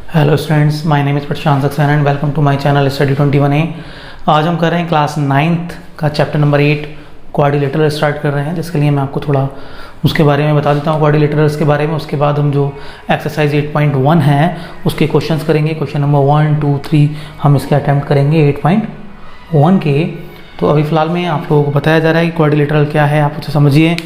Hello students, my name is Prashant Saxena and welcome to my channel study 21A। आज हम कर रहे हैं क्लास 9th का चैप्टर नंबर 8 क्वाड्रिलेटरल स्टार्ट कर रहे हैं, जिसके लिए मैं आपको थोड़ा उसके बारे में बता देता हूँ क्वाड्रिलेटरल्स के बारे में। उसके बाद हम जो एक्सरसाइज 8.1 है उसके क्वेश्चंस करेंगे। क्वेश्चन नंबर 1, 2, 3 हम इसके अटैम्प्ट करेंगे 8.1 के। तो अभी फ़िलहाल में आप लोगों को बताया जा रहा है कि क्वाड्रिलेटरल क्या है, आप उसे समझिए।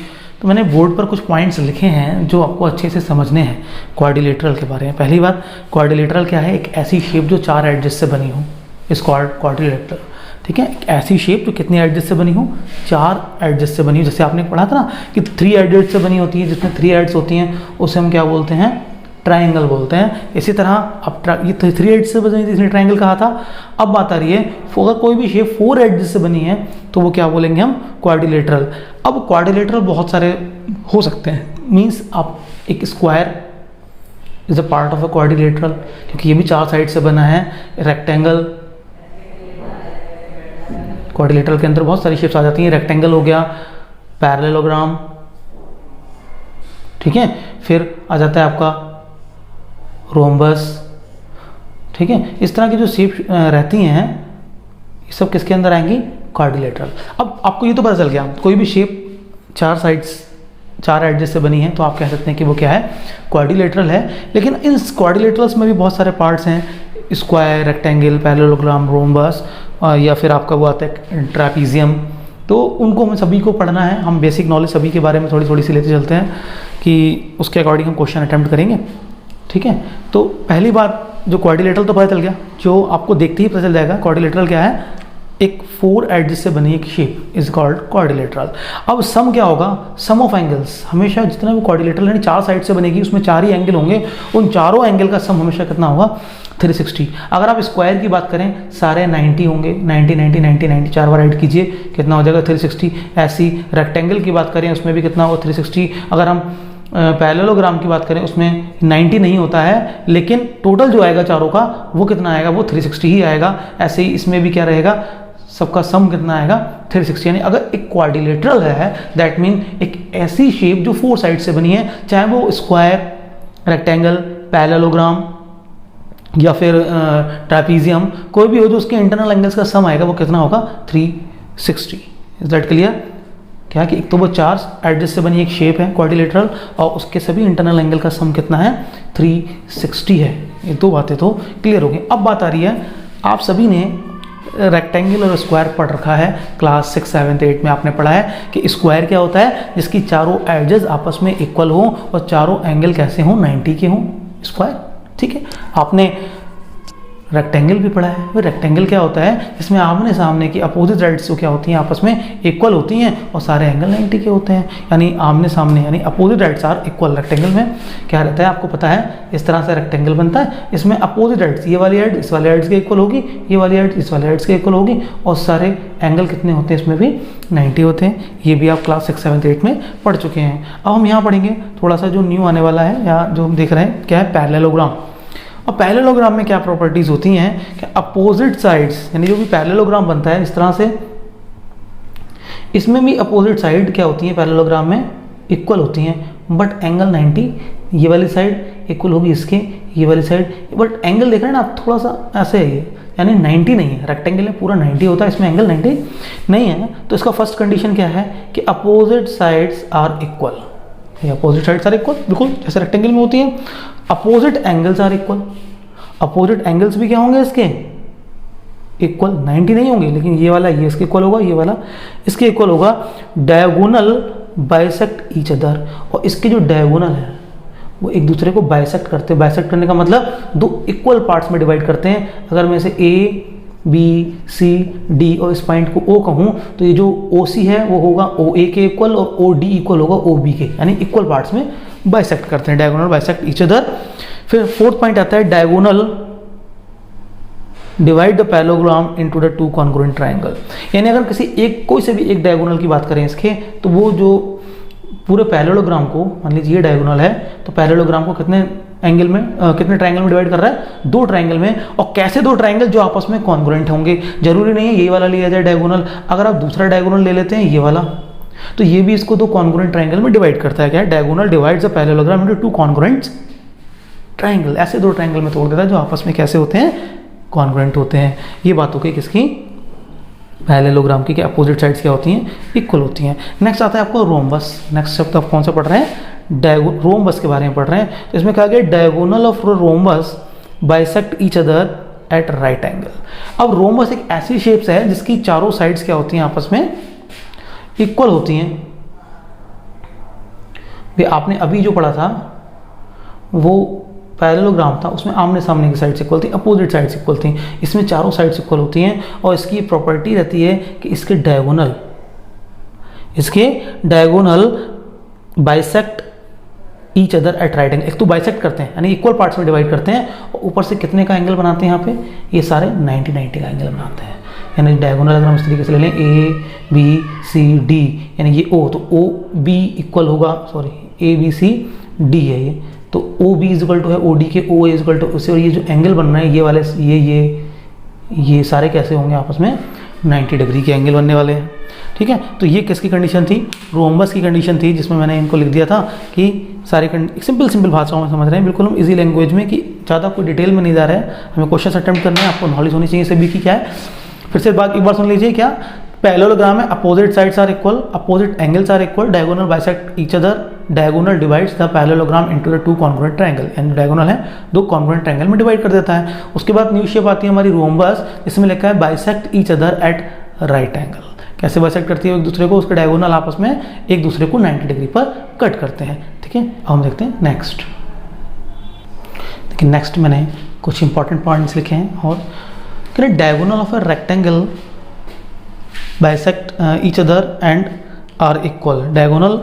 तो मैंने बोर्ड पर कुछ पॉइंट्स लिखे हैं जो आपको अच्छे से समझने हैं क्वाड्रिलेटरल के बारे में। पहली बात, क्वाड्रिलेटरल क्या है? एक ऐसी शेप जो 4 एडजस्ट से बनी हो, इस क्वाड्रिलेटरल, ठीक है। एक ऐसी शेप जो कितने एडजस्ट से बनी हो? 4 एडजस्ट से बनी हो। जैसे आपने पढ़ा था ना कि 3 एडजस्ट से बनी होती है, जिसमें 3 एड्स होती हैं उसे हम क्या बोलते हैं? ट्राइंगल बोलते हैं। इसी तरह अब ये 3 एड्स से बनी थी इसलिए ट्राइंगल कहा था। अब बात आ रही है अगर कोई भी शेप 4 एड्स से बनी है तो वो क्या बोलेंगे हम? क्वाड्रिलेटरल। अब क्वाड्रिलेटरल बहुत सारे हो सकते हैं, मीन्स आप एक square is a part of a quadrilateral, क्योंकि ये भी 4 साइड से बना है। रेक्टेंगल, क्वाड्रिलेटरल के अंदर बहुत सारी शेप्स आ जाती हैं। रेक्टेंगल हो गया, पैरेललोग्राम, ठीक है। फिर आ जाता है आपका रोम्बस, ठीक है। इस तरह की जो शेप रहती हैं ये सब किसके अंदर आएंगी? क्वाड्रिलेटरल। अब आपको ये तो पता चल गया, कोई भी शेप 4 साइड्स 4 एडजस्ट से बनी है तो आप कह सकते हैं कि वो क्या है? क्वाड्रिलेटरल है। लेकिन इन क्वाड्रिलेटरल्स में भी बहुत सारे पार्ट्स हैं, स्क्वायर, रेक्टेंगल, पैरेललोग्राम, रोम्बस, या फिर आपका वो आता है ट्रापीजियम। तो उनको हमें सभी को पढ़ना है। हम बेसिक नॉलेज सभी के बारे में थोड़ी थोड़ी सी लेते चलते हैं कि उसके अकॉर्डिंग हम क्वेश्चन अटैम्प्ट करेंगे, ठीक है। तो पहली बात, जो क्वाड्रिलेटरल तो पता चल गया, जो आपको देखते ही पता चल जाएगा क्वाड्रिलेटरल क्या है। एक 4 एडजस्ट से बनी एक शेप इज कॉल्ड क्वाड्रिलेटरल। अब सम क्या होगा? सम ऑफ एंगल्स। हमेशा जितना भी क्वाड्रिलेटरल यानी 4 साइड से बनेगी उसमें 4 ही एंगल होंगे, उन चारों एंगल का सम हमेशा कितना होगा? 360। अगर आप स्क्वायर की बात करें सारे 90 होंगे, 90 90 90 90 4 बार ऐड कीजिए, कितना हो जाएगा? 360। ऐसी रेक्टेंगल की बात करें उसमें भी कितना होगा? 360। अगर हम पैरेललोग्राम की बात करें उसमें 90 नहीं होता है, लेकिन टोटल जो आएगा चारों का वो कितना आएगा? वो 360 ही आएगा। ऐसे ही इसमें भी क्या रहेगा? सबका सम कितना आएगा? 360। यानी अगर एक क्वाड्रिलेटरल है दैट मीन एक ऐसी शेप जो 4 साइड से बनी है, चाहे वो स्क्वायर, रेक्टेंगल, पैरेललोग्राम या फिर ट्रापीजियम कोई भी हो, जो उसके इंटरनल एंगल्स का सम आएगा वो कितना होगा? 360। Is that clear? क्या कि एक तो वो 4 एडजस्ट से बनी एक शेप है क्वाड्रिलेटरल और उसके सभी इंटरनल एंगल का सम कितना है? 360 है। ये 2 बातें तो क्लियर हो गई। अब बात आ रही है, आप सभी ने रेक्टेंगल और स्क्वायर पढ़ रखा है क्लास 6, 7, 8 में आपने पढ़ा है कि स्क्वायर क्या होता है? जिसकी चारों एडजेस आपस में इक्वल हो और चारों एंगल कैसे हों? 90 के हों, स्क्वायर, ठीक है। आपने रेक्टेंगल भी पढ़ा है। फिर रेक्टेंगल क्या होता है? जिसमें आमने सामने की अपोजिट साइड्स जो क्या होती हैं आपस में इक्वल होती हैं और सारे एंगल 90 के होते हैं, यानी आमने सामने यानी opposite sides are equal. Rectangle में क्या रहता है आपको पता है? इस तरह से रेक्टेंगल बनता है, इसमें अपोजिट साइड्स, ये वाली एड इस वाले एड्स के इक्वल होगी, ये वाली एड इस वाले एड्स के इक्वल होगी और सारे एंगल कितने होते हैं? इसमें भी 90 होते हैं। ये भी आप क्लास 6, 7, 8 में पढ़ चुके हैं। अब हम यहाँ पढ़ेंगे थोड़ा सा जो न्यू आने वाला है, या जो हम देख रहे हैं क्या है? पैरेललोग्राम। और पैरेललोग्राम में क्या प्रॉपर्टीज होती हैं कि अपोजिट साइड्स, यानी जो भी पैरेललोग्राम बनता है इस तरह से, इसमें भी अपोजिट साइड क्या होती है? पैरेललोग्राम में इक्वल होती हैं, बट एंगल 90। ये वाली साइड इक्वल होगी इसके, ये वाली साइड, बट एंगल देख रहे हैं ना आप, थोड़ा सा ऐसे है ये, यानी 90 नहीं है। रेक्टेंगल में पूरा 90 होता है, इसमें एंगल 90 नहीं है। तो इसका फर्स्ट कंडीशन क्या है कि opposite sides are equal. Opposite sides are equal, बिल्कुल जैसे रेक्टेंगल में होती है। Opposite angles are equal. Opposite angles भी क्या होंगे इसके? इक्वल, 90 नहीं होंगे, लेकिन ये वाला ये इसके इक्वल होगा, ये वाला इसके इक्वल होगा। डायगोनल बाइसेक्ट ईच अदर, और इसके जो डायगोनल है वो एक दूसरे को बाइसेक्ट करते हैं। बाइसेक्ट करने का मतलब 2 इक्वल पार्ट्स में डिवाइड करते हैं। अगर मैं इसे ए, बी, सी, डी और इस पॉइंट को ओ कहूँ तो ये जो ओ सी है वो होगा ओ ए के इक्वल और ओ डी इक्वल होगा ओ बी के, यानी इक्वल पार्ट्स में बाइसेक्ट करते हैं। Diagonal bisect each other. फिर 4th पॉइंट आता है diagonal divide the parallelogram into the 2 congruent triangle. यानी अगर किसी एक कोई से भी एक डायगोनल की बात करें इसके, तो वो जो पूरे पैरेललोग्राम को, मान लीजिए ये डायगोनल है तो पैरेललोग्राम को कितने एंगल में कितने ट्रायंगल में डिवाइड कर रहा है? 2 ट्रायंगल में। और कैसे 2 ट्रायंगल? जो आपस में कॉन्ग्रुएंट होंगे। जरूरी नहीं है ये वाला लिया जाए डायगोनल, अगर आप दूसरा डायगोनल ले लेते हैं ये वाला, तो ये भी इसको 2 कॉन्ग्रुएंट ट्रायंगल में डिवाइड करता है। क्या? Diagonal divides the parallelogram into 2 congruent triangle, ऐसे दो ट्राइंगल में तोड़ देता है जो आपस में कैसे होते हैं, कॉन्ग्रुएंट होते हैं। ये बात हो गई किसकी, पैरेललोग्राम की, कि अपोजिट साइड्स क्या होती हैं, इक्वल होती हैं। नेक्स्ट आता है आपको रोम्बस। नेक्स्ट शब्द आप कौन सा पढ़ रहे हैं, रोम्बस के बारे में पढ़ रहे हैं। तो इसमें कहा गया diagonal of rhombus bisect each other at right angle. अब रोम्बस एक ऐसी शेप्स है जिसकी चारों साइड्स क्या होती हैं, आपस में इक्वल होती हैं। भी आपने अभी जो पढ़ा था वो पैरेललोग्राम था, उसमें आमने सामने की साइड्स इक्वल थी, अपोजिट साइड्स इक्वल थी। इसमें चारों साइड्स इक्वल होती हैं और इसकी प्रॉपर्टी रहती है कि इसके diagonal bisect each other at right angle. एक तो बाइसेक्ट करते हैं यानी इक्वल पार्ट्स में डिवाइड करते हैं, और ऊपर से कितने का एंगल बनाते हैं, यहाँ पे ये सारे 90 का एंगल बनाते हैं। यानी डायगोनल अगर हम इस तरीके से ले लें ए बी सी डी, यानी ये ओ, तो ओ बी इक्वल होगा, sorry A B C D है ये, तो O B is equal to है ओ डी के, O A is equal to उससे, और ये जो एंगल बन रहे हैं ये वाले ये सारे कैसे होंगे, आपस में 90 डिग्री के एंगल बनने वाले हैं। ठीक है, तो ये किसकी कंडीशन थी, रोम्बस की कंडीशन थी, जिसमें मैंने इनको लिख दिया था कि सारे सिंपल भाषाओं में समझ रहे हैं, बिल्कुल हम इजी लैंग्वेज में, कि ज़्यादा कोई डिटेल में नहीं जा रहा है, हमें क्वेश्चन अटेम्प्ट करना है, आपको नॉलेज होनी चाहिए सभी की क्या है। फिर से एक बार सुन लीजिए, क्या पैरेललोग्राम है, opposite sides are equal, opposite angles are equal, diagonal bisect each other, diagonal divides the parallelogram into the two congruent triangle, यानी डायगोनल है दो कॉन्ग्रुएंट ट्रायंगल में डिवाइड कर देता है। उसके बाद न्यू शेप आती है हमारी रोम्बस, जिसमें लिखा है bisect each other at right angle. कैसे बाइसेक्ट करती है एक दूसरे को, उसके डायगोनल आपस में एक दूसरे को 90 डिग्री पर कट करते हैं। ठीक है, अब हम देखते हैं नेक्स्ट। देखिए नेक्स्ट मैंने कुछ इंपॉर्टेंट पॉइंट्स लिखे हैं, और diagonal of a rectangle bisect each other and are equal. Diagonal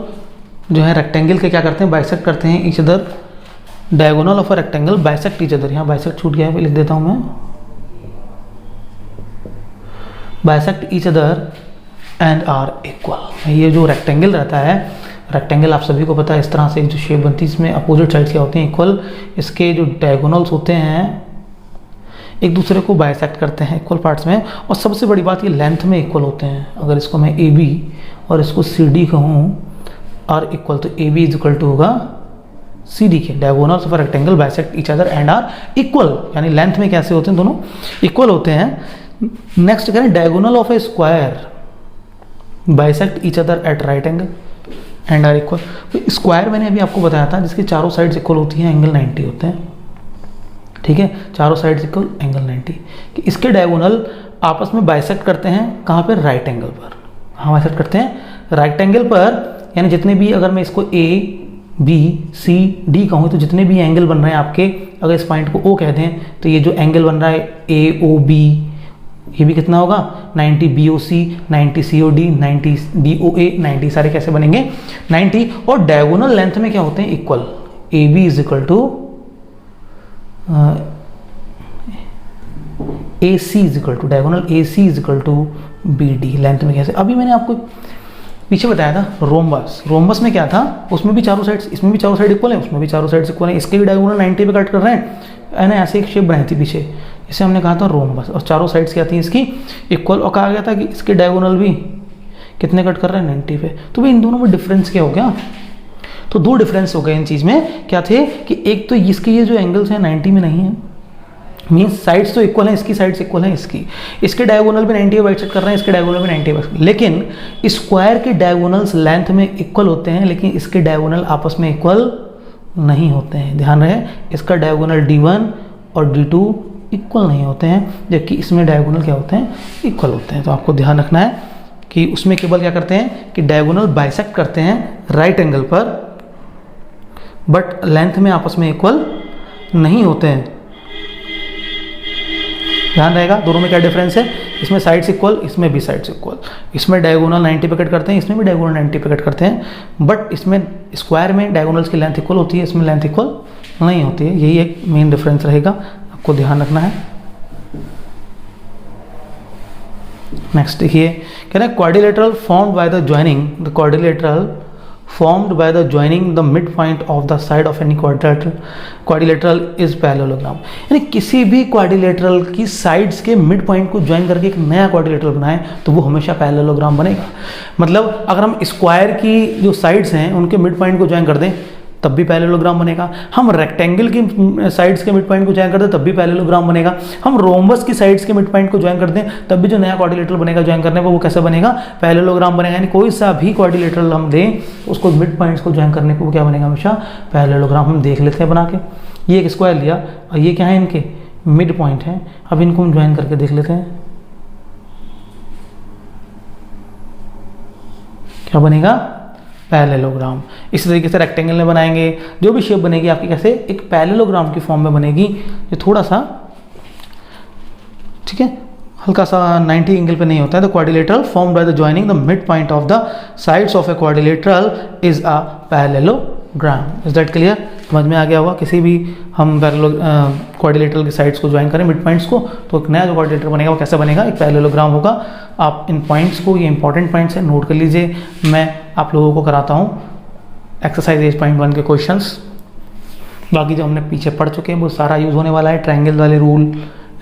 जो है रेक्टेंगल के क्या करते हैं, बाइसेक्ट करते हैं each other. Diagonal of a rectangle bisect each other, यहाँ बाइसेक्ट छूट गया है, लिख देता हूँ मैं, bisect each other and are equal. ये जो रेक्टेंगल रहता है, रेक्टेंगल आप सभी को पता है इस तरह से जो शेप बनती है, इसमें अपोजिट साइड्स क्या होते हैं, इक्वल। इसके जो डायगोनल्स होते हैं एक दूसरे को बाइसेक्ट करते हैं इक्वल पार्ट्स में, और सबसे बड़ी बात ये लेंथ में इक्वल होते हैं। अगर इसको मैं ए बी और इसको सी डी कहूँ, आर इक्वल, तो A B is equal to होगा सी डी के। Diagonals of a rectangle bisect each other and are equal, यानी लेंथ में कैसे होते हैं, दोनों इक्वल होते हैं। नेक्स्ट करें diagonal of a square bisect each other at right angle and are equal. तो स्क्वायर मैंने अभी आपको बताया था जिसकी चारों साइड्स इक्वल होती हैं, एंगल 90 होते हैं। ठीक है, चारों साइड्स इक्वल, एंगल 90, कि इसके डायगोनल आपस में बाइसेक्ट करते हैं कहाँ पर, राइट एंगल पर। हाँ, बाइसेक्ट करते हैं राइट एंगल पर, यानी जितने भी, अगर मैं इसको ए बी सी डी कहूँ, तो जितने भी एंगल बन रहे हैं आपके, अगर इस पॉइंट को ओ कह दें, तो ये जो एंगल बन रहा है ए ओ बी, ये भी कितना होगा 90 बी ओ सी, 90 सी ओ डी, 90 डी ओ ए, 90 सारे कैसे बनेंगे 90। और डायगोनल लेंथ में क्या होते हैं, equal. A B is equal to A C is equal to, diagonal A C is equal to B D. Length में कैसे, अभी मैंने आपको पीछे बताया था रोम्बस। रोम्बस में क्या था, उसमें भी चारों साइड्स, इसमें भी चारों साइड इक्वल है, उसमें भी चारों साइड्स इक्वल है, इसके भी डायगोनल 90 पे कट कर रहे हैं ना। ऐसे एक शेप बनाई थी पीछे, इसे हमने कहा था रोम्बस, और चारों साइड्स क्या थी इसकी इक्वल, और कहा गया था कि इसके डायगोनल भी कितने कट कर रहे हैं 90 पे। तो भाई इन दोनों में डिफरेंस क्या हो गया, तो दो डिफरेंस हो गए इन चीज़ में। क्या थे कि एक तो इसके ये जो एंगल्स हैं 90 में नहीं है, मीन्स साइड्स तो इक्वल हैं, इसकी साइड्स इक्वल हैं, इसके डायगोनल भी 90 पे बाइसेक्ट कर रहे हैं, इसके डायगोनल भी 90 पे, लेकिन स्क्वायर के डायगोनल्स लेंथ में इक्वल होते हैं, लेकिन इसके डायगोनल आपस में इक्वल नहीं होते हैं। ध्यान रहे, इसका डायगोनल D1 और D2 इक्वल नहीं होते हैं, जबकि इसमें डायगोनल क्या होते हैं, इक्वल होते हैं। तो आपको ध्यान रखना है कि उसमें केवल क्या करते हैं कि डायगोनल बाइसेक्ट करते हैं राइट एंगल पर, बट लेंथ में आपस में इक्वल नहीं होते हैं। ध्यान रहेगा, दोनों में क्या डिफरेंस है, इसमें साइड्स इक्वल, इसमें भी साइड्स इक्वल। इसमें डायगोनल 90 पे कट करते हैं, इसमें भी डायगोनल 90 पे कट करते हैं, बट इसमें स्क्वायर में डायगोनल्स की लेंथ इक्वल होती है, इसमें लेंथ इक्वल नहीं होती है। यही एक मेन डिफरेंस रहेगा, आपको ध्यान रखना है। नेक्स्ट देखिए, कह रहे हैं quadrilateral formed by the joining, the quadrilateral formed by the joining the midpoint of the side of any quadrilateral is parallelogram। यानी किसी भी क्वाड्रिलेटरल की साइड्स के मिड पॉइंट को ज्वाइन करके एक नया क्वाड्रिलेटरल बनाएं तो वो हमेशा पैरेललोग्राम बनेगा। मतलब अगर हम स्क्वायर की जो साइड्स हैं उनके मिड पॉइंट को ज्वाइन कर दें, तब भी पैरेललोग्राम बनेगा। हम रेक्टेंगल की साइड्स के मिड पॉइंट को ज्वाइन कर दें तब भी पैरेललोग्राम बनेगा। हम रोम्बस की साइड्स के मिड पॉइंट को ज्वाइन कर दें तब भी जो नया क्वाड्रिलेटरल बनेगा ज्वाइन करने पर वो कैसे बनेगा, पैरेललोग्राम बनेगा। यानी कोई सा भी क्वाड्रिलेटरल हम दें उसको मिड पॉइंट्स को ज्वाइन करने पर वो क्या बनेगा, हमेशा पैरेललोग्राम। हम देख लेते हैं बना के। ये एक स्क्वायर लिया और ये क्या है, इनके मिड पॉइंट है। अब इनको हम ज्वाइन करके देख लेते हैं क्या बनेगा, पैरेललोग्राम। इसी तरीके से रेक्टेंगल में बनाएंगे, जो भी शेप बनेगी आपकी कैसे एक पैरेललोग्राम की फॉर्म में बनेगी। ये थोड़ा सा ठीक है, हल्का सा 90 एंगल पे नहीं होता है। The quadrilateral formed by the joining the mid point of the sides of a quadrilateral is a parallelogram. Is that clear? समझ में आ गया होगा। किसी भी हम क्वाड्रिलेटरल के साइड्स को ज्वाइन करें मिड पॉइंट्स को तो एक नया जो क्वाड्रिलेटर बनेगा वो कैसा बनेगा, एक पैरेललोग्राम होगा। आप इन पॉइंट्स को, ये इंपॉर्टेंट पॉइंट्स हैं, नोट कर लीजिए। मैं आप लोगों को कराता हूँ एक्सरसाइज 8.1 के क्वेश्चंस। बाकी जो हमने पीछे पढ़ चुके हैं वो सारा यूज़ होने वाला है। ट्रायंगल वाले रूल,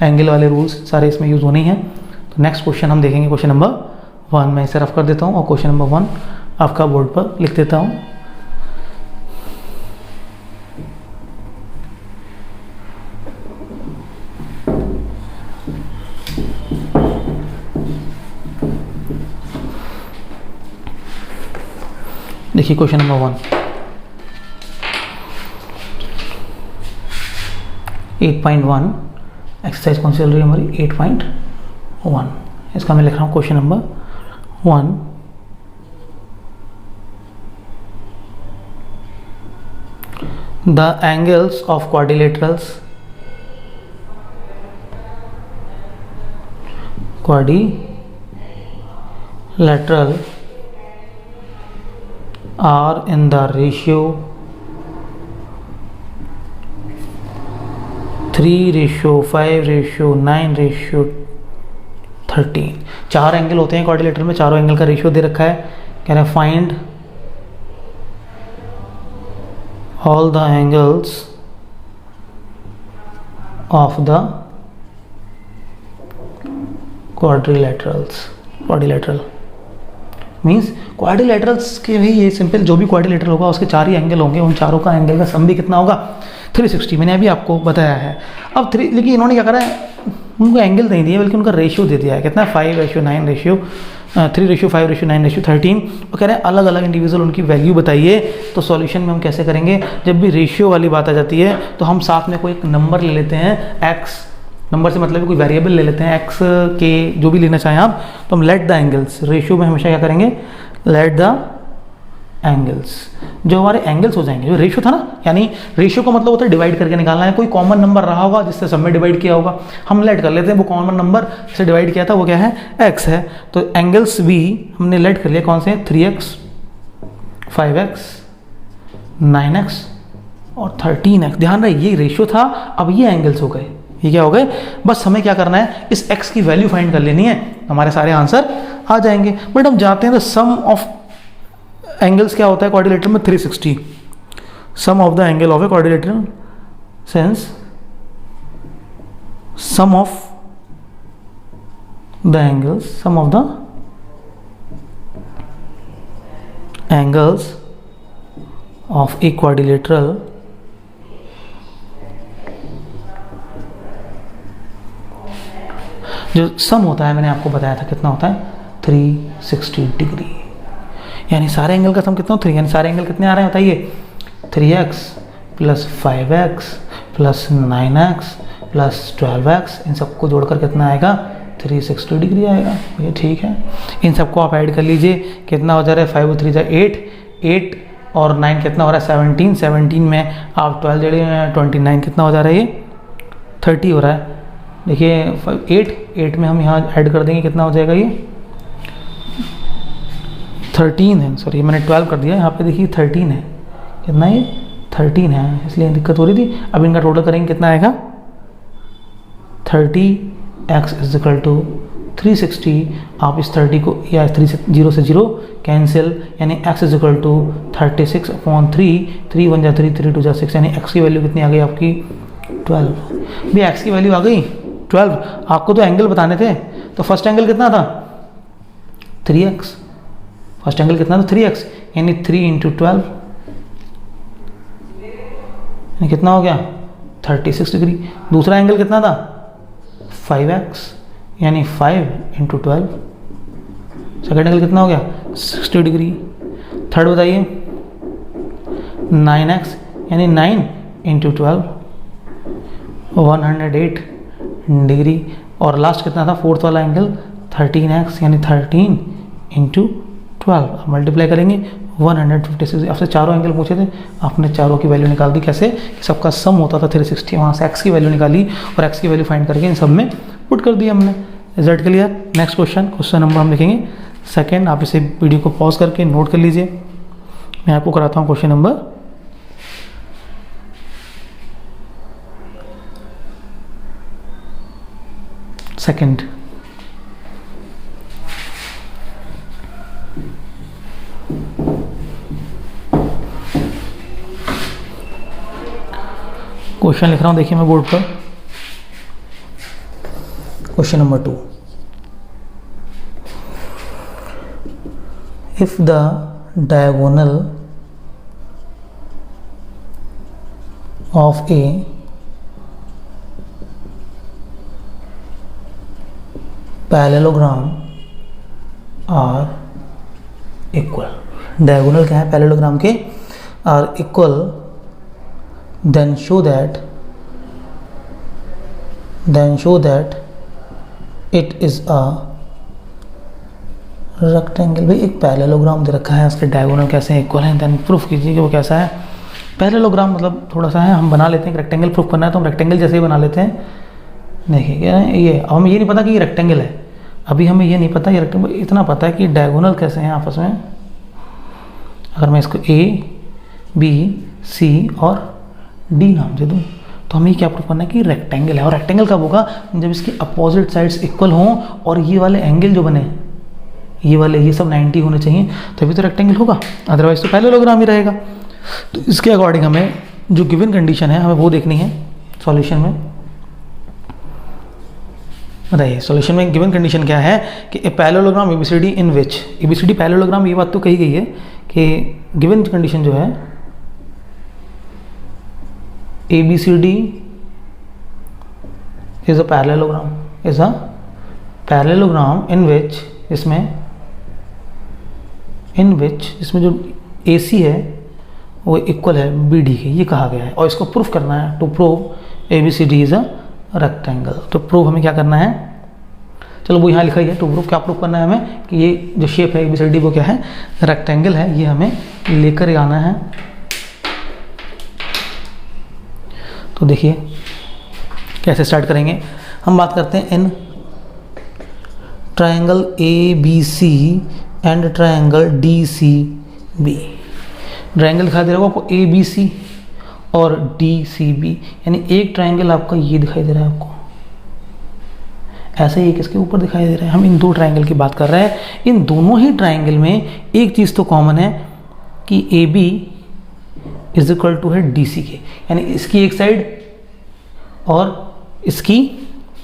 एंगल वाले रूल्स सारे इसमें यूज़ होने हैं। तो नेक्स्ट क्वेश्चन हम देखेंगे क्वेश्चन नंबर 1। मैं इसे रफ कर देता हूँ और क्वेश्चन नंबर 1 आपका बोर्ड पर लिख देता हूँ। देखिए क्वेश्चन नंबर 1, 8.1 एक्सरसाइज कौन सी चल रही है हमारी, 8.1। इसका मैं लिख रहा हूँ question number 1। The angles of quadrilaterals are in the ratio 3:5:9:13। 4 angle होते हैं क्वाड्रिलेटरल में, चारों एंगल का रेशियो दे रखा है। कह रहे हैं find all the angles of the quadrilateral means quadrilaterals के भी ये सिंपल, जो भी क्वाड्रिलेटरल होगा उसके 4 ही एंगल होंगे, उन चारों का एंगल का सम भी कितना होगा, 360। मैंने अभी आपको बताया है। अब लेकिन इन्होंने क्या करा है, उनको एंगल नहीं दिया बल्कि उनका रेशियो दे दिया है। कितना, 3:5:9:13। और कह रहे हैं अलग अलग इंडिविजुअल उनकी वैल्यू बताइए। तो सॉल्यूशन में हम कैसे करेंगे, जब भी रेशियो वाली बात आ जाती है तो हम साथ में कोई एक नंबर ले लेते हैं, एक्स नंबर से मतलब कोई वेरिएबल ले लेते हैं, एक्स के जो भी लेना चाहें आप। तो हम लेट द एंगल्स, रेशियो में हमेशा क्या करेंगे, लेट द एंगल्स, जो हमारे एंगल्स हो जाएंगे। जो रेशियो था ना, यानी रेशियो का मतलब होता है डिवाइड करके निकालना है। कोई कॉमन नंबर रहा होगा जिससे सब में डिवाइड किया होगा, हम लेट कर लेते हैं। वो कॉमन नंबर से डिवाइड किया था वो क्या है, एक्स है। तो एंगल्स भी हमने लेट कर लिया, कौन से हैं, 3x, 5x, 9x और 13x। ध्यान रहे ये रेशियो था, अब ये एंगल्स हो गए। ये क्या हो गए, बस हमें क्या करना है, इस x की वैल्यू फाइंड कर लेनी है, हमारे सारे आंसर आ जाएंगे। बट हम जाते हैं तो सम ऑफ एंगल्स क्या होता है क्वाड्रिलेटरल में, 360। Sum of the angle of a quadrilateral sense sum of the angles, sum of the angles of a quadrilateral जो सम होता है, मैंने आपको बताया था कितना होता है, 360 डिग्री। यानी सारे एंगल का सम कितना हो, 3, यानी सारे एंगल कितने आ रहे हैं बताइए, 3x plus 5x plus 9x plus 12x, इन सबको जोड़कर कितना आएगा, 360 डिग्री आएगा। ये ठीक है, इन सबको आप ऐड कर लीजिए, कितना हो जा रहा है, 5 और 3 जा 8 और 9 कितना हो रहा है, 17 में आप 12 जोड़िए, 29 कितना हो जा रहा है, ये 30 हो रहा है। देखिए 8 में हम यहाँ ऐड कर देंगे, कितना हो जाएगा, ये 13 है। सॉरी मैंने 12 कर दिया, यहाँ पे देखिए 13 है। कितना ये 13 है, इसलिए दिक्कत हो रही थी। अब इनका टोटल करेंगे, कितना आएगा, 30x इज इक्वल टू 360। आप इस 30 को या 0 से 0 कैंसिल, यानी x इज इक्वल टू 36/3, 3 1 जा 3, 3 2 जा 6, यानी x की वैल्यू कितनी आ गई आपकी, 12। भी x की वैल्यू आ गई 12। आपको तो एंगल बताने थे, तो फर्स्ट एंगल कितना था, 3x। फर्स्ट एंगल कितना था, 3x, यानी 3 × 12 यानी कितना हो गया 36 डिग्री। दूसरा एंगल कितना था 5x यानी 5 × 12। सेकेंड एंगल कितना हो गया 60 डिग्री। थर्ड बताइए 9x यानी 9 × 12 108 डिग्री। और लास्ट कितना था फोर्थ वाला एंगल 13x यानी 13 × 12। मल्टीप्लाई करेंगे 156। आपसे चारों एंगल पूछे थे, आपने चारों की वैल्यू निकाल दी। कैसे? सबका सम होता था 360, वहाँ से x की वैल्यू निकाली और x की वैल्यू फाइंड करके इन सब में पुट कर दिया हमने। Result clear. Next question number हम लिखेंगे सेकेंड। आप इसे वीडियो को पॉज करके नोट कर लीजिए। मैं आपको कराता हूँ क्वेश्चन नंबर सेकेंड। क्वेश्चन लिख रहा हूं, देखिए मैं बोर्ड पर। Question number 2, if the diagonal of a parallelogram are equal. Diagonal क्या है पैरेललोग्राम के? Are equal, then show that it is a rectangle। भाई एक पैरेललोग्राम दे रखा है, उसके डायगोनल कैसे इक्वल हैं, देन प्रूफ कीजिए कि वो कैसा है। पैरेललोग्राम मतलब थोड़ा सा है, हम बना लेते हैं। रेक्टेंगल प्रूफ करना है तो हम रेक्टेंगल जैसे ही बना लेते हैं। देखिए क्या है ये, अब हमें ये नहीं पता कि ये रेक्टेंगल है, अभी हमें ये नहीं पता ये रेक्टेंगल, इतना पता है कि डायगोनल कैसे हैं आपस में। अगर मैं इसको A B C और D नाम दे दूँ तो हमें क्या प्रूफ करना है कि रेक्टेंगल है। और रेक्टेंगल कब होगा? जब इसकी अपोजिट साइड्स इक्वल हों और ये वाले एंगल जो बने, ये वाले, ये सब 90 होने चाहिए, तभी तो रेक्टेंगल होगा, अदरवाइज तो पैरेललोग्राम ही रहेगा। तो इसके अकॉर्डिंग हमें जो गिवन कंडीशन है हमें वो देखनी है सॉल्यूशन में। बताइए सॉल्यूशन में गिवन कंडीशन क्या है कि a parallelogram ABCD in which, ABCD parallelogram, ये बात तो कही गई है कि गिवन कंडीशन जो है ABCD is a parallelogram in which इसमें जो AC है वो इक्वल है BD के, ये कहा गया है। और इसको प्रूफ करना है, to prove ABCD is a rectangle. तो प्रूफ हमें क्या करना है, चलो वो यहाँ लिखा ही है। टू प्रूफ क्या प्रूफ करना है हमें कि ये जो शेप है ABCD वो क्या है, रेक्टेंगल है। ये हमें लेकर आना है। तो देखिए कैसे स्टार्ट करेंगे। हम बात करते हैं in triangle ABC and triangle DCB। Triangle दिखाई दे रहा है आपको ABC और DCB, यानी एक ट्रायंगल आपका ये दिखाई दे रहा है आपको, ऐसे ही एक इसके ऊपर दिखाई दे रहा है। हम इन दो ट्रायंगल की बात कर रहे हैं। इन दोनों ही ट्रायंगल में एक चीज़ तो कॉमन है कि AB इज इक्वल टू है DC के, यानी इसकी एक साइड और इसकी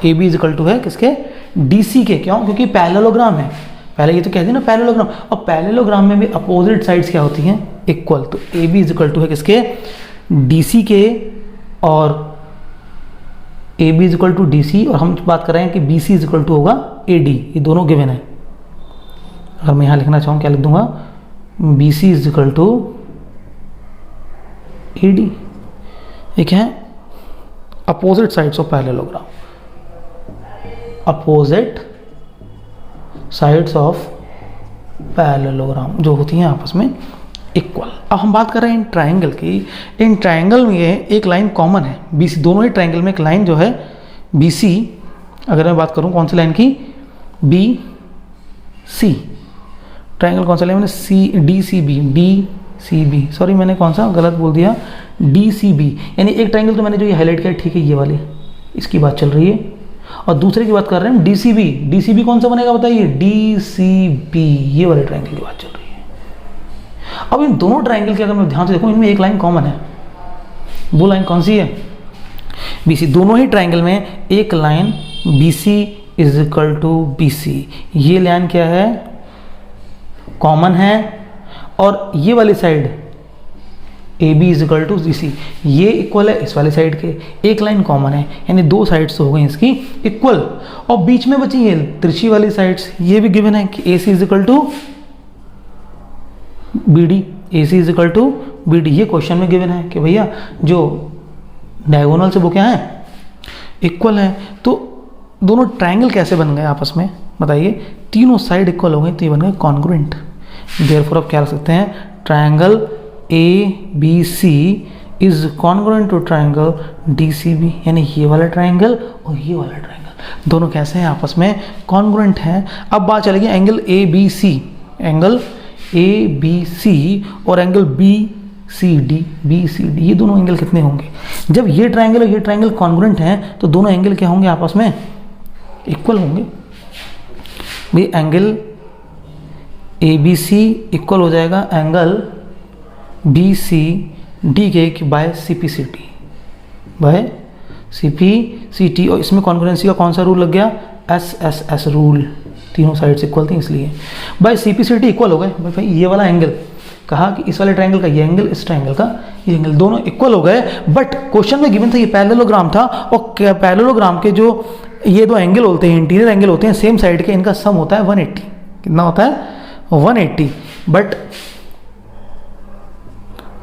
AB इज इक्वल टू है किसके, DC के। क्यों? क्योंकि पैरेललोग्राम है। पहले ये तो कहते हैं ना पैरेललोग्राम, और पैरेललोग्राम में भी अपोजिट साइड्स क्या होती हैं, इक्वल। तो AB इज इक्वल टू है किसके, DC के, और AB is equal to DC, और हम बात कर रहे हैं कि BC इज इक्वल टू होगा AD। ये दोनों गिवन है। अगर मैं यहाँ लिखना चाहूँ क्या लिख दूंगा, BC is equal to AD। एक है opposite sides of parallelogram, opposite sides of parallelogram जो होती हैं आपस में इक्वल। अब हम बात कर रहे हैं इन ट्रायंगल की। इन ट्रायंगल में एक लाइन कॉमन है BC, दोनों ही ट्रायंगल में एक लाइन जो है BC, अगर मैं बात करूं कौन सी लाइन की, BC। ट्रायंगल कौन सा लाइन, मैंने DCB, सॉरी मैंने कौन सा गलत बोल दिया, DCB। यानी एक ट्रायंगल तो मैंने जो ये हाईलाइट किया ठीक है, ये वाली इसकी बात चल रही है, और दूसरे की बात कर रहे हैं DCB कौन सा बनेगा बताइए, DCB, ये वाले ट्रायंगल की बात चल रही है। अब इन दोनों ट्रायंगल की अगर मैं ध्यान से देखूं, इनमें एक लाइन कॉमन है। वो लाइन कौन सी है, BC। दोनों ही ट्रायंगल में एक line BC is equal to BC, ये लाइन क्या है, कॉमन है। और ये वाली side A B is equal to C, ये इक्वल है इस वाले साइड के, एक लाइन कॉमन है, यानी दो साइड्स हो गई इसकी इक्वल, और बीच में बची ये तिरछी वाली साइड्स, ये भी गिवन है कि A C is equal to B D, A C is equal to B D, ये क्वेश्चन में गिवन है कि भैया जो डायगोनल से वो क्या है, इक्वल है। तो दोनों ट्रायंगल कैसे बन गए आपस में बताइए, तीनों साइड इक्वल हो गई तो ये बन गए कॉन्ग्रुएंट। देयरफॉर आप क्या लिख सकते हैं, triangle A B C is congruent to triangle D C B, यानी ये वाला ट्रायंगल और ये वाला ट्रायंगल दोनों कैसे हैं आपस में, कॉन्ग्रुएंट हैं। अब बात चलेगी angle A B C, angle A B C और angle B C D, B C D, ये दोनों एंगल कितने होंगे, जब ये ट्रायंगल और ये ट्रायंगल कॉन्ग्रुएंट हैं तो दोनों एंगल क्या होंगे आपस में, इक्वल होंगे। भाई angle A B C equal हो जाएगा एंगल बी सी डी के by C P C T, by C P C T, और इसमें कॉन्ग्रुएंसी का कौन सा रूल लग गया, एस एस एस रूल, तीनों साइड्स इक्वल थी इसलिए by C P C T equal हो गए। भाई ये वाला एंगल कहा कि इस वाले ट्रायंगल का ये एंगल, इस ट्रायंगल का ये एंगल, दोनों इक्वल हो गए। बट क्वेश्चन में गिवन था ये पैरेललोग्राम था, और पैरेललोग्राम के जो ये दो एंगल होते हैं, इंटीरियर एंगल होते हैं सेम साइड के, इनका सम होता है 180, कितना होता है 180। बट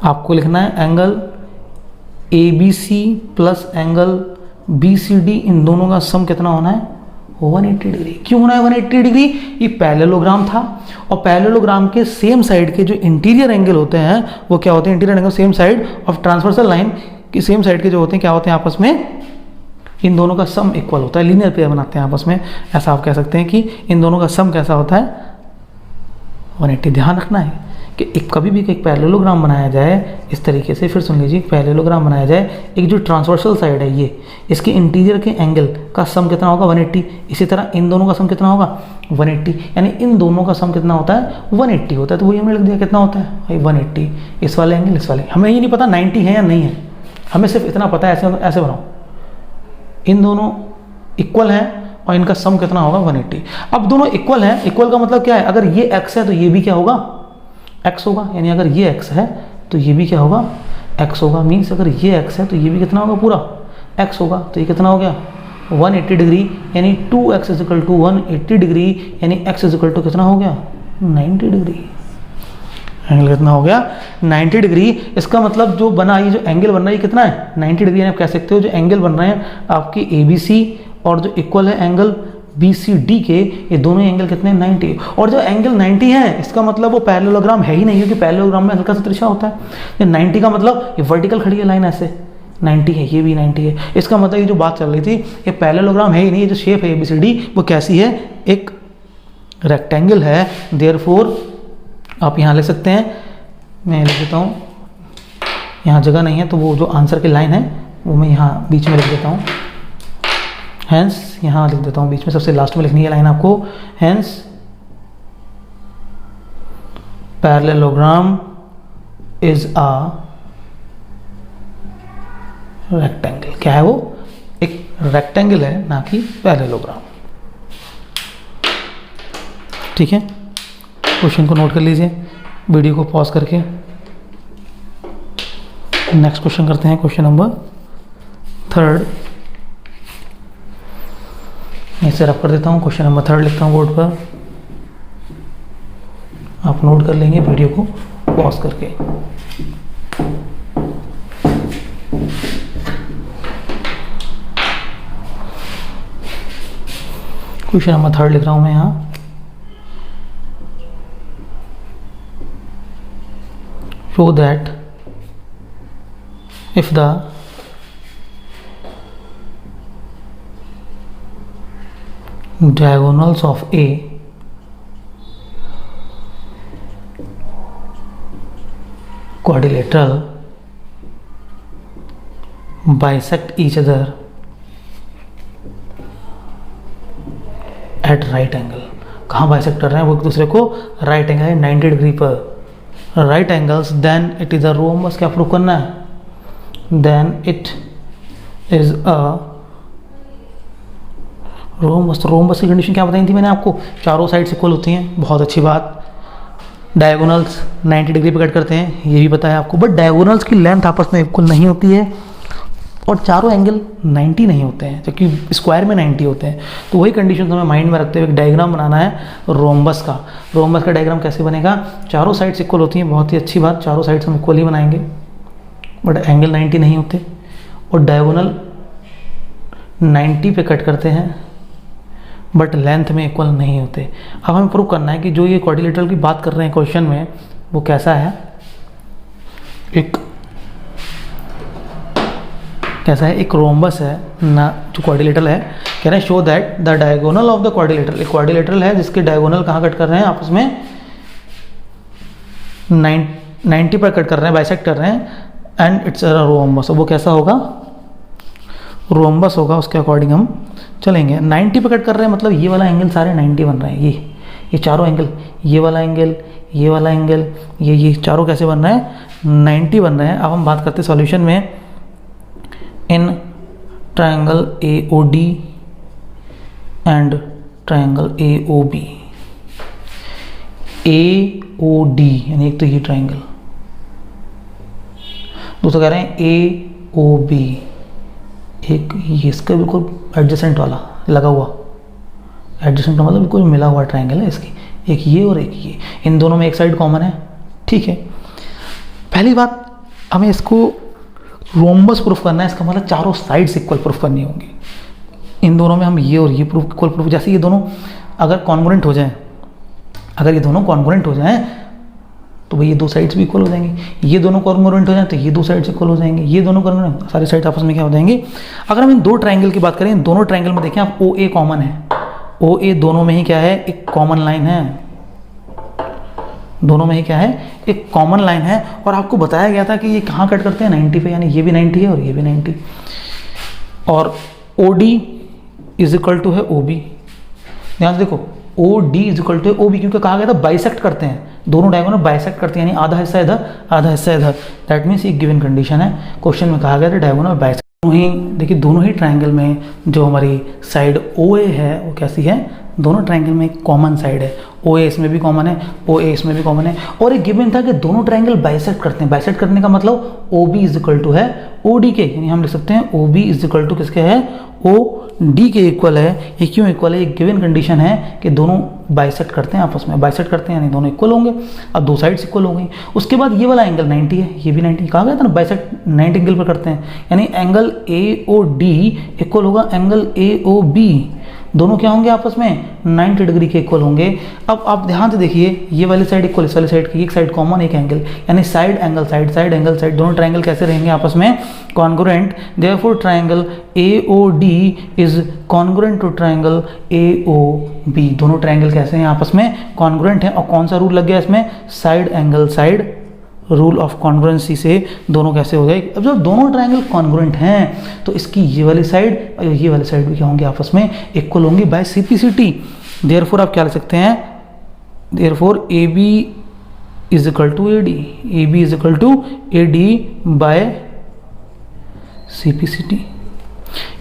आपको लिखना है angle A B C plus angle B C D, इन दोनों का सम कितना होना है 180 डिग्री। क्यों होना है 180 डिग्री, ये पैरेललोग्राम था, और पैरेललोग्राम के सेम साइड के जो इंटीरियर एंगल होते हैं वो क्या होते हैं, interior angle same side of transversal line की सेम साइड के जो होते हैं क्या होते हैं आपस में, इन दोनों का सम इक्वल होता है, लीनियर पेयर बनाते हैं आपस में। ऐसा आप कह सकते हैं कि इन दोनों का सम कैसा होता है 180। ध्यान रखना है कि कभी भी एक पैरेललोग्राम बनाया जाए इस तरीके से, फिर सुन लीजिए, पैरेललोग्राम बनाया जाए, एक जो ट्रांसवर्सल साइड है ये, इसके इंटीरियर के एंगल का सम कितना होगा 180, इसी तरह इन दोनों का सम कितना होगा 180, यानी इन दोनों का सम कितना होता है 180 होता है। तो वही हमने लिख दिया कितना होता है भाई 180, इस वाले एंगल इस वाले, हमें ये नहीं पता 90 है या नहीं है, हमें सिर्फ इतना पता है, ऐसे ऐसे बनाओ, इन दोनों इक्वल हैं और इनका सम कितना होगा 180। अब दोनों इक्वल हैं, इक्वल का मतलब क्या है, अगर ये x है तो ये भी क्या होगा x होगा, यानी अगर ये x है तो ये भी क्या होगा x होगा, मीन्स अगर ये x है तो ये भी कितना होगा पूरा x होगा। तो ये कितना हो गया 180 डिग्री, यानी 2x is equal to 180 degree, यानी x इज इक्वल टू कितना हो गया 90 डिग्री। एंगल कितना हो गया 90 डिग्री। इसका मतलब जो बना, ये जो एंगल बन रहा है ये कितना है 90 डिग्री, यानी आप कह सकते हो जो एंगल बन रहे हैं आपकी ए बी सी और जो इक्वल है एंगल बी सी डी के, ये दोनों एंगल कितने हैं 90। और जो एंगल 90 है इसका मतलब वो पैरेललोग्राम है ही नहीं, क्योंकि पैरेललोग्राम में हल्का सा तिरछा होता है। ये 90 का मतलब ये वर्टिकल खड़ी है लाइन ऐसे 90 है, ये भी 90 है, इसका मतलब ये जो बात चल रही थी ये पैरेललोग्राम है ही नहीं। ये जो शेप है ए बी सी डी वो कैसी है, एक रेक्टेंगल है। देयरफॉर आप यहाँ लिख सकते हैं, मैं लिख देता हूँ, यहाँ जगह नहीं है तो वो जो आंसर की लाइन है वो मैं यहाँ बीच में लिख देता हूँ, हैंस यहाँ लिख देता हूँ बीच में, सबसे लास्ट में लिखनी है लाइन आपको, hence parallelogram is a rectangle. क्या है वो, एक रेक्टेंगल है ना कि पैरेललोग्राम। ठीक है, क्वेश्चन को नोट कर लीजिए, वीडियो को पॉज करके। नेक्स्ट क्वेश्चन करते हैं, क्वेश्चन नंबर 3। मैं इसे रफ कर देता हूँ, क्वेश्चन नंबर 3 लिखता हूँ बोर्ड पर, आप नोट कर लेंगे वीडियो को पॉज करके। क्वेश्चन नंबर 3 लिख रहा हूँ मैं यहाँ। Show that if the diagonals of A quadrilateral bisect each other at right angle, कहाँ बाइसेक्ट कर रहे हैं वो एक दूसरे को, राइट एंगल है 90 डिग्री पर, right angles, then it is a rhombus. क्या प्रूव करना है, then it is a rhombus. Rhombus की कंडीशन क्या बताई थी मैंने आपको, चारों साइड्स इक्वल होती हैं, बहुत अच्छी बात। डायगोनल्स 90 डिग्री पे कट करते हैं, ये भी पता है आपको, बट डायगोनल्स की लेंथ आपस में इक्वल नहीं होती है और चारों एंगल 90 नहीं होते हैं, जबकि स्क्वायर में 90 होते हैं। तो वही कंडीशन हमें माइंड में रखते हुए एक डायग्राम बनाना है रोम्बस का। रोम्बस का डायग्राम कैसे बनेगा, चारों साइड्स इक्वल होती हैं, बहुत ही अच्छी बात, चारों साइड्स हम इक्वल ही बनाएंगे, बट एंगल 90 नहीं होते और डायगोनल 90 पे कट करते हैं बट लेंथ में इक्वल नहीं होते। अब हमें प्रूव करना है कि जो ये क्वाड्रिलेटरल की बात कर रहे हैं क्वेश्चन में वो कैसा है, एक रोम्बस है ना, जो क्वाड्रिलेटरल है। कह रहे हैं show that the diagonal of the quadrilateral, एक क्वाड्रिलेटरल है जिसके डायगोनल कहाँ कट कर रहे हैं, आपस में 90 पर कट कर रहे हैं, बाइसेक्ट कर रहे हैं, एंड इट्स अ रोम्बस। वो कैसा होगा, रोम्बस होगा, उसके अकॉर्डिंग हम चलेंगे। 90 पे कट कर रहे हैं मतलब ये वाला एंगल सारे 90 बन रहे हैं, ये चारों एंगल, ये वाला एंगल, ये वाला एंगल, ये चारों कैसे बन रहे हैं, 90 बन रहे हैं। अब हम बात करते हैं सॉल्यूशन में, in triangle AOD and triangle AOB, AOD यानी एक तो ये ट्रायंगल, दूसरा कह रहे हैं AOB, एक ये इसका बिल्कुल एडजेसेंट वाला लगा हुआ, एडजेसेंट का मतलब बिल्कुल मिला हुआ ट्रायंगल है इसकी, एक ये और एक ये, इन दोनों में एक साइड कॉमन है, ठीक है। पहली बात हमें इसको रोम्बस प्रूफ करना है, इसका मतलब चारों साइड्स इक्वल प्रूफ करनी होंगी। इन दोनों में हम ये और ये प्रूफ इक्वल प्रूफ, जैसे ये दोनों अगर कॉन्ग्रुएंट हो जाएं, अगर ये दोनों कॉन्ग्रुएंट हो जाएं तो भाई ये दो साइड्स भी इक्वल हो जाएंगी, ये दोनों कॉन्ग्रुएंट हो जाएं तो ये दो साइड्स इक्वल हो जाएंगे, ये दोनों कॉन्ग्रुएंट, सारी साइड्स आपस में क्या हो जाएंगी। अगर हम इन दो ट्रायंगल की बात करें, दोनों ट्रायंगल में देखें आप OA कॉमन है, OA दोनों में ही क्या है, एक कॉमन लाइन है, दोनों में ही क्या है, एक कॉमन लाइन है। और आपको बताया गया था कि ये कहाँ कट करते हैं, 90 पे, यानी ये भी 90 है और ये भी 90, और OD इज इक्वल टू है OB। ध्यान से देखो, OD is equal to OB, क्योंकि कहा गया था बाइसेक्ट करते हैं, दोनों डायगोनल बाइसेक्ट करते हैं, यानी आधा हिस्सा इधर आधा हिस्सा इधर, दैट मीन्स एक गिवन कंडीशन है। क्वेश्चन में कहा गया था डायगोनल बाइसेक्ट। देखिए दोनों ही ट्रायंगल में जो हमारी साइड OA है वो कैसी है, दोनों ट्रायंगल में एक कॉमन साइड है, OA इसमें भी कॉमन है, OA इसमें भी कॉमन है, और एक गिवन था कि दोनों ट्रायंगल बाइसेक्ट करते हैं। बाइसेक्ट करने का मतलब OB इज इक्वल टू है OD के, यानी हम लिख सकते हैं OB इज इक्वल टू किसके है, OD के इक्वल है। ये क्यों इक्वल है, एक गिवन कंडीशन है कि दोनों बाइसेक्ट करते हैं, आपस में बाइसेक्ट करते हैं, यानी दोनों इक्वल होंगे। अब दो साइड्स इक्वल हो गई। उसके बाद ये वाला एंगल 90 है, ये भी 90, कहा गया था ना बाइसेक्ट 90 एंगल पर करते हैं, यानी एंगल AOD इक्वल होगा एंगल AOB, दोनों क्या होंगे आपस में 90 डिग्री के इक्वल होंगे। अब आप ध्यान से देखिए, ये वाली साइड इक्वल इस वाली साइड की, एक साइड कॉमन एक एंगल, यानी side angle side, side angle side, दोनों ट्रायंगल कैसे रहेंगे आपस में congruent. Therefore triangle AOD is congruent to triangle AOB, दोनों ट्रायंगल कैसे हैं आपस में कॉन्ग्रुएंट हैं। और कौन सा रूल लग गया इसमें, side angle side rule of congruency से दोनों कैसे हो गए। अब जब दोनों ट्रायंगल कॉन्ग्रुएंट हैं तो इसकी ये वाली साइड और ये वाली साइड भी क्या होंगी आपस में इक्वल होंगी बाय CPCT। देयरफॉर आप क्या लिख सकते हैं, therefore AB is equal to AD, AB is equal to AD by CPCT।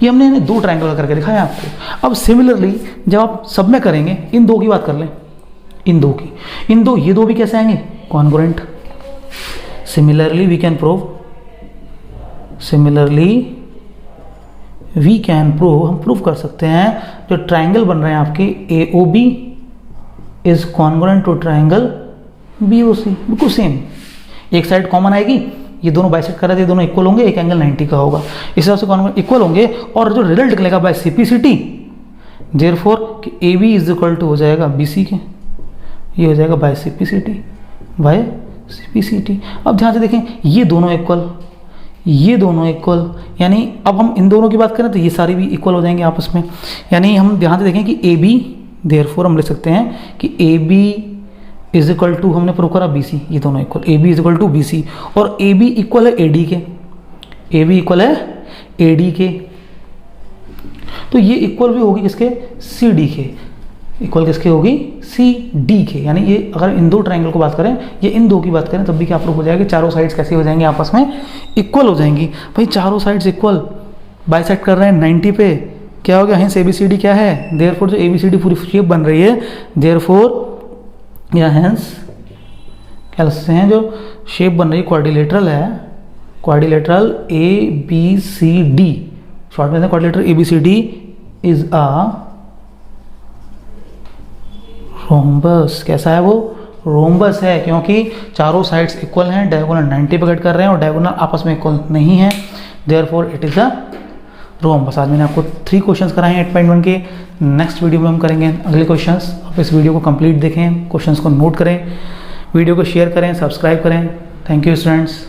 ये हमने दो ट्रायंगल करके दिखाया आपको। अब सिमिलरली जब आप सब में करेंगे, इन दो की बात कर लें, इन दो की, इन दो ये दो भी कैसे आएंगे congruent. Similarly we can prove, हम प्रूव कर सकते हैं जो ट्रायंगल बन रहे हैं आपके AOB is congruent to triangle BOC, बिल्कुल सेम, एक साइड कॉमन आएगी, ये दोनों बाइसेक्ट कर रहे थे, दोनों इक्वल होंगे, एक एंगल 90 का होगा, इस हिसाब से कॉन्ग्रुएंट इक्वल होंगे। और जो रिजल्ट निकलेगा बाय CPCT, देयरफॉर कि AB इज इक्वल टू हो जाएगा BC के, ये हो जाएगा बाय CPCT बाय CPCT। अब ध्यान से देखें, ये दोनों इक्वल, ये दोनों इक्वल, यानी अब हम इन दोनों की बात करें तो ये सारी भी इक्वल हो जाएंगे आपस में। यानी हम ध्यान से देखें कि AB, देयरफॉर हम लिख सकते हैं कि AB इज इक्वल टू, हमने प्रूव करा BC, ये दोनों इक्वल, AB is equal to BC, और AB इक्वल है AD के, AB इक्वल है AD के, तो ये इक्वल भी होगी किसके, CD के, इक्वल किसके होगी CD के। यानी ये अगर इन दो ट्रायंगल को बात करें, ये इन दो की बात करें, तब भी क्या प्रूफ हो जाएगा, चारों साइड्स कैसे हो जाएंगे आपस में इक्वल हो जाएंगी। भाई चारों साइड्स इक्वल, बाइसेक्ट कर रहे हैं 90 पे, क्या हो गया, हेंस ABCD क्या है, देयरफॉर जो ABCD पूरी शेप बन रही है, देयरफॉर या हेंस एल से हैं, जो शेप बन रही क्वाड्रिलेटरल है, quadrilateral A B C D, short में quadrilateral A B C D is a rhombus. कैसा है वो? रोम्बस है, क्योंकि चारों साइड्स इक्वल हैं, डायगोनल 90 पे कट कर रहे हैं और डायगोनल आपस में इक्वल नहीं है, therefore it is a rhombus. आज मैंने आपको 3 क्वेश्चंस कराए हैं 8.1 के। नेक्स्ट वीडियो में हम करेंगे अगले क्वेश्चंस। आप इस वीडियो को कंप्लीट देखें, क्वेश्चंस को नोट करें, वीडियो को शेयर करें, सब्सक्राइब करें। Thank you students.